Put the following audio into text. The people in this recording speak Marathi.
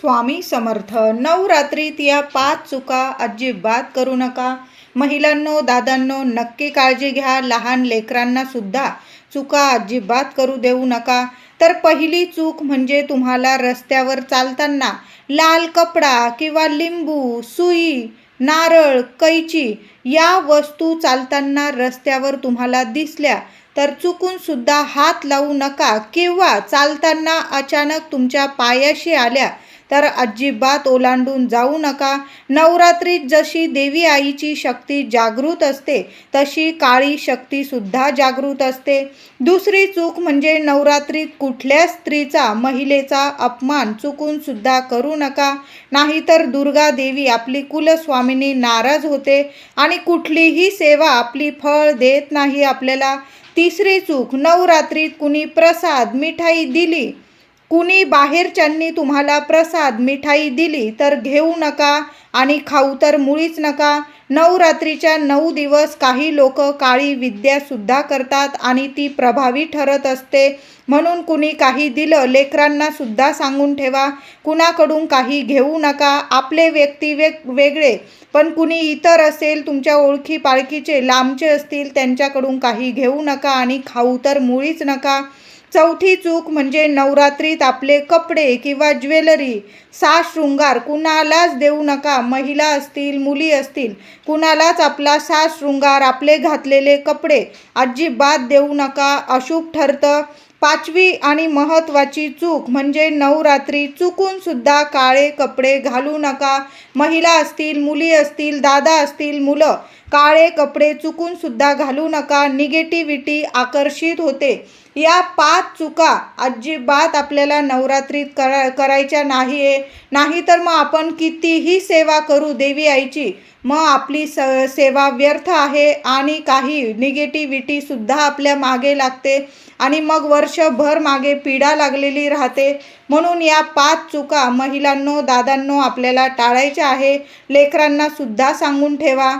स्वामी समर्थ. नवरात्रीत या 5 चुका अजिबात करू नका. महिलांनो, दादांनो, नक्की काळजी घ्या. लहान लेकरांना सुद्धा चुका अजिबात करू देऊ नका. तर पहिली चूक म्हणजे तुम्हाला रस्त्यावर चालताना लाल कपडा किंवा लिंबू, सुई, नारळ, कैची या वस्तू चालताना रस्त्यावर तुम्हाला दिसल्या तर चुकून सुद्धा हात लावू नका. किंवा चालताना अचानक तुमच्या पायाशी आल्या तर अजिबात ओलांडून जाऊ नका. नवरात्रीत जशी देवी आईची शक्ती जागृत असते तशी काळी शक्ती सुद्धा जागृत असते. दुसरी चूक म्हणजे नवरात्रीत कुठल्या स्त्रीचा, महिलेचा अपमान चुकून सुद्धा करू नका. नाहीतर दुर्गा देवी, आपली कुलस्वामिनी, नाराज होते आणि कुठलीही सेवा आपली फळ देत नाही आपल्याला. तिसरी चूक, नवरात्रीत कुणी प्रसाद, मिठाई दिली, कुणी बाहेरच्यांनी तुम्हाला प्रसाद, मिठाई दिली तर घेऊ नका आणि खाऊ तर मुळीच नका. नवरात्रीच्या 9 दिवस काही लोक काळी विद्या सुद्धा करतात आणि ती प्रभावी ठरत असते. म्हणून कुणी काही दिलं, लेकरांना सुद्धा सांगून ठेवा, कुणाकडून काही घेऊ नका. आपले व्यक्ती वेगळे, पण कुणी इतर असेल, तुमच्या ओळखी पाळखीचे, लांबचे असतील, त्यांच्याकडून काही घेऊ नका आणि खाऊ तर मुळीच नका. चौथी चूक म्हणजे नवरात्रीत आपले कपडे किंवा ज्वेलरी, साज-शृंगार कुणालाच देऊ नका. महिला असतील, मुली असतील, कुणालाच आपला साज-शृंगार, आपले घातलेले कपडे अजिबात देऊ नका, अशुभ ठरतं. पाचवी आणि महत्त्वाची चूक म्हणजे नवरात्री चुकून सुद्धा काळे कपडे घालू नका. महिला असतील, मुली असतील, दादा असतील, मुलं, काळे कपडे चुकून सुद्धा घालू नका. निगेटिव्हिटी आकर्षित होते. या 5 चुका अजिबात आपल्याला नवरात्रीत करायच्या नाहीतर मग आपण कितीही सेवा करू देवी आईची, मग आपली सेवा व्यर्थ आहे आणि काही निगेटिव्हिटी सुद्धा आपल्या मागे लागते आणि मग वर्षभर मागे पीडा लागलेली राहते. म्हणून या 5 चुका महिलांनो, दादांनो, आपल्याला टाळायच्या आहे. लेकरांना सुद्धा सांगून ठेवा.